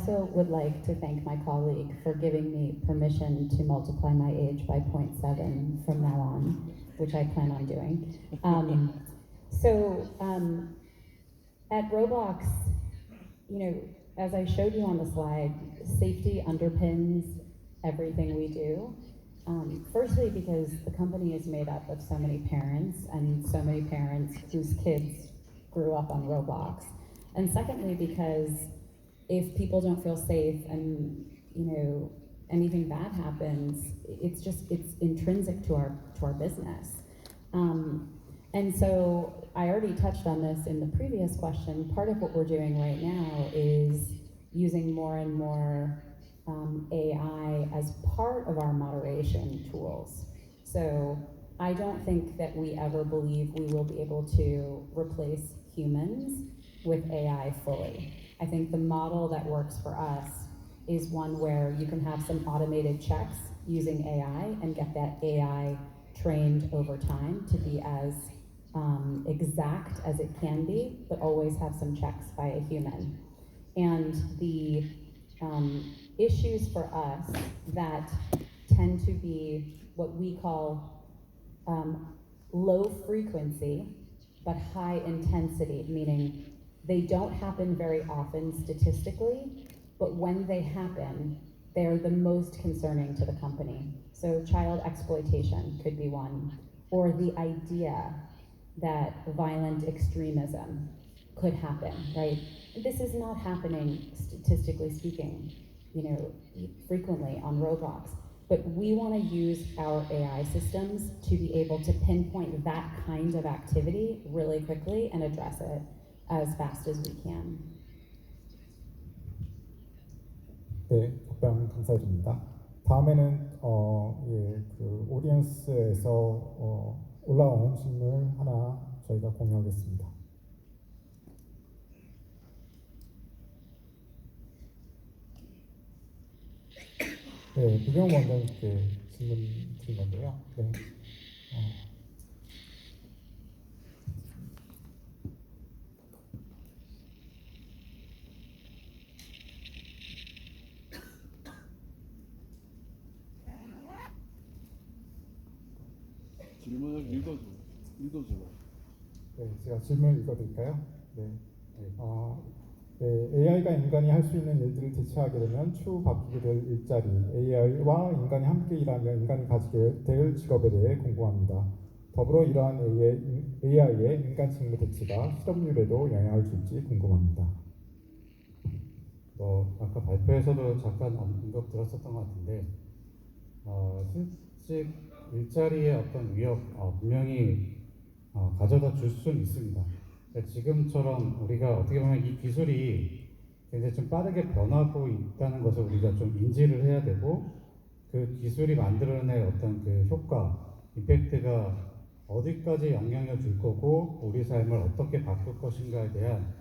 also would like to thank my colleague for giving me permission to multiply my age by 0.7 from now on, which I plan on doing. At Roblox, you know, as I showed you on the slide, safety underpins everything we do. Firstly, because the company is made up of so many parents, and so many parents whose kids grew up on Roblox. And secondly, because if people don't feel safe and, you know, anything bad happens, it's intrinsic to our business. And so I already touched on this in the previous question. Part of what we're doing right now is using more and more AI as part of our moderation tools. So I don't think that we ever believe we will be able to replace humans with AI fully. I think the model that works for us is one where you can have some automated checks using AI and get that AI trained over time to be as exact as it can be, but always have some checks by a human. And the issues for us that tend to be what we call low frequency, but high intensity, meaning they don't happen very often statistically, but when they happen, they're the most concerning to the company. So child exploitation could be one, or the idea that violent extremism could happen, right? This is not happening, statistically speaking, you know, frequently on Roblox, but we want to use our AI systems to be able to pinpoint that kind of activity really quickly and address it as fast as we can. 네, 답변 감사드립니다. 다음에는 그 오디언스에서 올라온 질문 하나 저희가 공유하겠습니다. 네, 부경 원장님께 질문 드린 건데요. 네. 질문을 읽어줘요. 네, 제가 질문 읽어드릴까요? 네. AI가 인간이 할 수 있는 일들을 대체하게 되면 추후 바뀌게 될 일자리, AI와 인간이 함께 일하며 인간이 가지게 될 직업에 대해 궁금합니다. 더불어 이러한 AI의 인간 직무 대체가 실업률에도 영향을 줄지 궁금합니다. 아까 발표에서도 잠깐 언급 들었었던 것 같은데 실직 일자리의 어떤 위협 분명히 가져다 줄 수는 있습니다. 지금처럼 우리가 어떻게 보면 이 기술이 굉장히 좀 빠르게 변하고 있다는 것을 우리가 좀 인지를 해야 되고, 그 기술이 만들어낼 어떤 그 효과, 임팩트가 어디까지 영향을 줄 거고 우리 삶을 어떻게 바꿀 것인가에 대한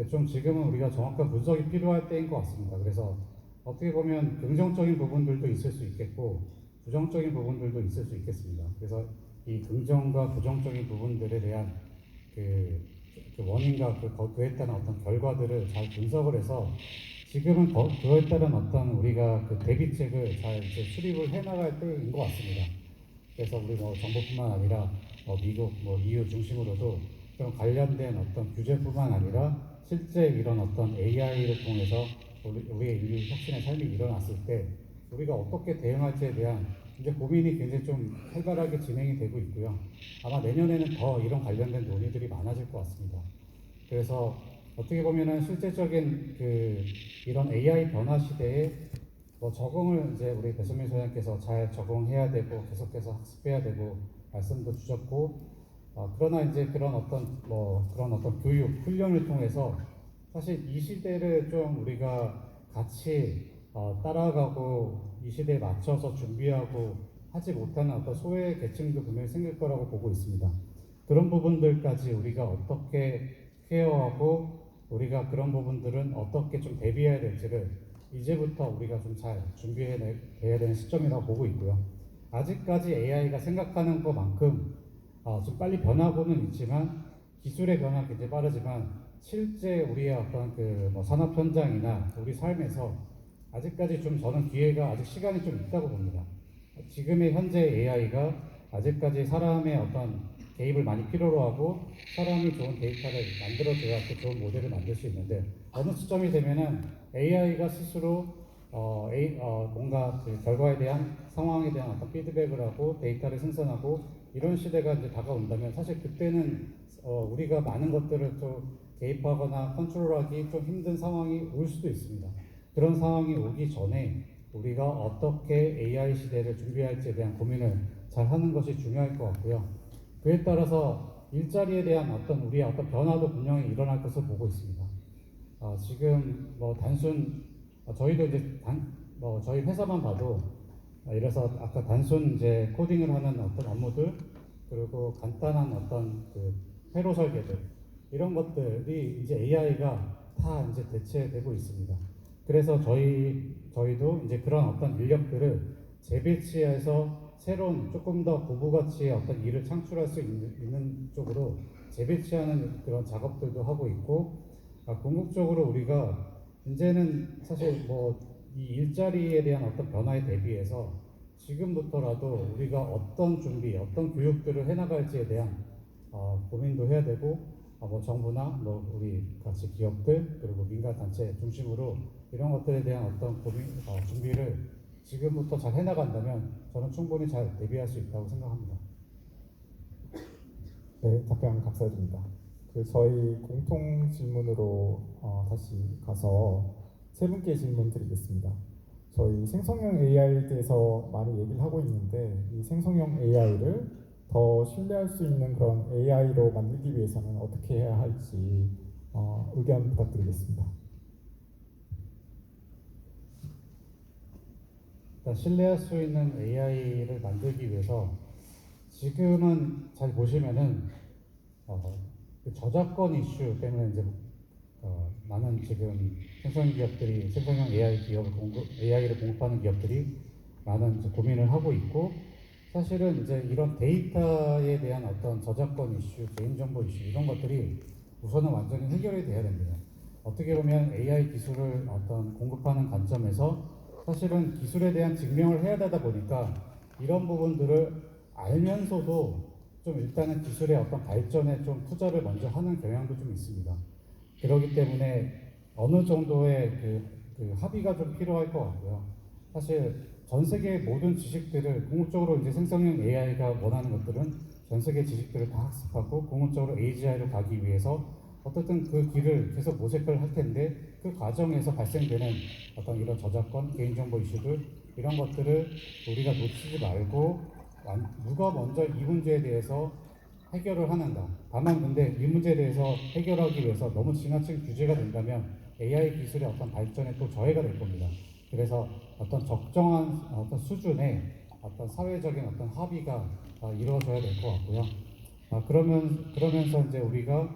좀 지금은 우리가 정확한 분석이 필요할 때인 것 같습니다. 그래서 어떻게 보면 긍정적인 부분들도 있을 수 있겠고 부정적인 부분들도 있을 수 있겠습니다. 그래서 이 긍정과 부정적인 부분들에 대한 그 원인과 그에 따른 어떤 결과들을 잘 분석을 해서 지금은 그에 따른 어떤 우리가 그 대비책을 잘 이제 수립을 해나갈 때인 것 같습니다. 그래서 우리 정부뿐만 아니라 미국, EU 중심으로도 그런 관련된 어떤 규제뿐만 아니라 실제 이런 어떤 AI를 통해서 우리의 인류 혁신의 삶이 일어났을 때 우리가 어떻게 대응할지에 대한 이제 고민이 굉장히 좀 활발하게 진행이 되고 있고요. 아마 내년에는 더 이런 관련된 논의들이 많아질 것 같습니다. 그래서 어떻게 보면은 실제적인 이런 AI 변화 시대에 적응을 이제 우리 배선민 소장님께서 잘 적응해야 되고 계속해서 학습해야 되고 말씀도 주셨고, 그러나 이제 그런 어떤 교육 훈련을 통해서 사실 이 시대를 좀 우리가 같이 따라가고 이 시대에 맞춰서 준비하고 하지 못하는 어떤 소외 계층도 분명히 생길 거라고 보고 있습니다. 그런 부분들까지 우리가 어떻게 케어하고 우리가 그런 부분들은 어떻게 좀 대비해야 될지를 이제부터 우리가 좀 잘 준비해야 되는 시점이라고 보고 있고요. 아직까지 AI가 생각하는 것만큼 좀 빨리 변하고는 있지만 기술의 변화가 굉장히 빠르지만 실제 우리의 어떤 그 뭐 산업 현장이나 우리 삶에서 아직까지 좀 저는 기회가 아직 시간이 좀 있다고 봅니다. 지금의 현재 AI가 아직까지 사람의 어떤 개입을 많이 필요로 하고 사람이 좋은 데이터를 만들어줘야 그 좋은 모델을 만들 수 있는데 어느 시점이 되면은 AI가 스스로 뭔가 그 결과에 대한 상황에 대한 어떤 피드백을 하고 데이터를 생산하고 이런 시대가 이제 다가온다면 사실 그때는 우리가 많은 것들을 좀 개입하거나 컨트롤하기 좀 힘든 상황이 올 수도 있습니다. 그런 상황이 오기 전에 우리가 어떻게 AI 시대를 준비할지에 대한 고민을 잘 하는 것이 중요할 것 같고요. 그에 따라서 일자리에 대한 어떤 우리의 어떤 변화도 분명히 일어날 것을 보고 있습니다. 지금 뭐 단순 저희도 이제 저희 회사만 봐도 이래서 아까 단순 이제 코딩을 하는 어떤 업무들 그리고 간단한 어떤 그 회로 설계들 이런 것들이 이제 AI가 다 이제 대체되고 있습니다. 그래서 저희도 이제 그런 어떤 인력들을 재배치해서 새로운 조금 더 고부가치의 어떤 일을 창출할 수 있는 쪽으로 재배치하는 그런 작업들도 하고 있고 궁극적으로 우리가 이제는 사실 뭐 이 일자리에 대한 어떤 변화에 대비해서 지금부터라도 우리가 어떤 준비, 어떤 교육들을 해나갈지에 대한 고민도 해야 되고 뭐 정부나 뭐 우리 같이 기업들 그리고 민간 단체 중심으로 이런 것들에 대한 어떤 준비를 지금부터 잘 해나간다면 저는 충분히 잘 대비할 수 있다고 생각합니다. 네, 답변 감사드립니다. 그 저희 공통 질문으로 다시 가서 세 분께 질문 드리겠습니다. 저희 생성형 AI에 대해서 많이 얘기를 하고 있는데 이 생성형 AI를 더 신뢰할 수 있는 그런 AI로 만들기 위해서는 어떻게 해야 할지 의견 부탁드리겠습니다. 일단 신뢰할 수 있는 AI를 만들기 위해서 지금은 잘 보시면은 그 저작권 이슈 때문에 이제 많은 지금 생성형 AI AI를 공급하는 기업들이 많은 이제 고민을 하고 있고 사실은 이제 이런 데이터에 대한 어떤 저작권 이슈, 개인정보 이슈 이런 것들이 우선은 완전히 해결이 돼야 됩니다. 어떻게 보면 AI 기술을 어떤 공급하는 관점에서 사실은 기술에 대한 증명을 해야 되다 보니까 이런 부분들을 알면서도 좀 일단은 기술의 어떤 발전에 좀 투자를 먼저 하는 경향도 좀 있습니다. 그렇기 때문에 어느 정도의 그 합의가 좀 필요할 것 같고요. 사실 전 세계의 모든 지식들을 궁극적으로 이제 생성형 AI가 원하는 것들은 전 세계 지식들을 다 학습하고 궁극적으로 AGI로 가기 위해서 어떻든 그 길을 계속 모색을 할 텐데 그 과정에서 발생되는 어떤 이런 저작권, 개인정보 이슈들 이런 것들을 우리가 놓치지 말고 누가 먼저 이 문제에 대해서 해결을 하는가. 다만 근데 이 문제에 대해서 해결하기 위해서 너무 지나친 규제가 된다면 AI 기술의 어떤 발전에 또 저해가 될 겁니다. 그래서 어떤 적정한 어떤 수준의 어떤 사회적인 어떤 합의가 이루어져야 될 것 같고요. 그러면서 이제 우리가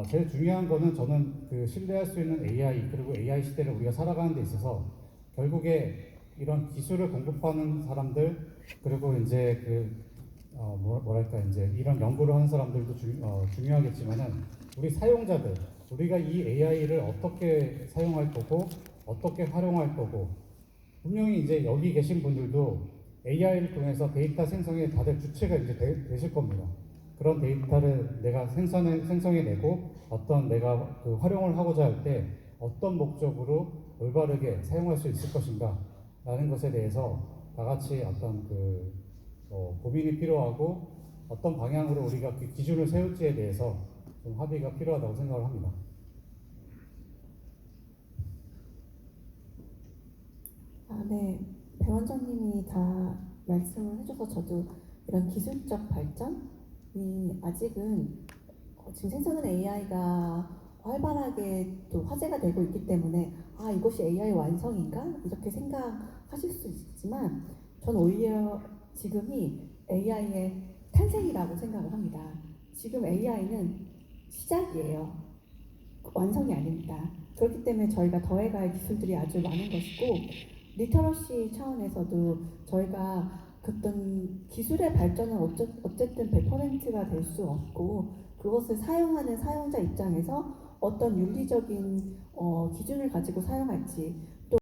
제일 중요한 거는 저는 그 신뢰할 수 있는 AI 그리고 AI 시대를 우리가 살아가는 데 있어서 결국에 이런 기술을 공급하는 사람들 그리고 이제 뭐랄까 이제 이런 연구를 하는 사람들도 중요하겠지만은 우리 사용자들 우리가 이 AI를 어떻게 사용할 거고 어떻게 활용할 거고 분명히 이제 여기 계신 분들도 AI를 통해서 데이터 생성에 다들 주체가 이제 되실 겁니다. 그런 데이터를 내가 생성해내고 어떤 내가 그 활용을 하고자 할 때 어떤 목적으로 올바르게 사용할 수 있을 것인가 라는 것에 대해서 다 같이 어떤 고민이 필요하고 어떤 방향으로 우리가 그 기준을 세울지에 대해서 좀 합의가 필요하다고 생각을 합니다. 네. 배 원장님이 다 말씀을 해줘서 저도 이런 기술적 발전이 아직은 지금 생성하는 AI가 활발하게 또 화제가 되고 있기 때문에 이것이 AI 완성인가? 이렇게 생각하실 수 있지만 저는 오히려 지금이 AI의 탄생이라고 생각을 합니다. 지금 AI는 시작이에요. 완성이 아닙니다. 그렇기 때문에 저희가 더해갈 기술들이 아주 많은 것이고 리터러시 차원에서도 저희가 어떤 기술의 발전은 어쨌든 100%가 될 수 없고 그것을 사용하는 사용자 입장에서 어떤 윤리적인 기준을 가지고 사용할지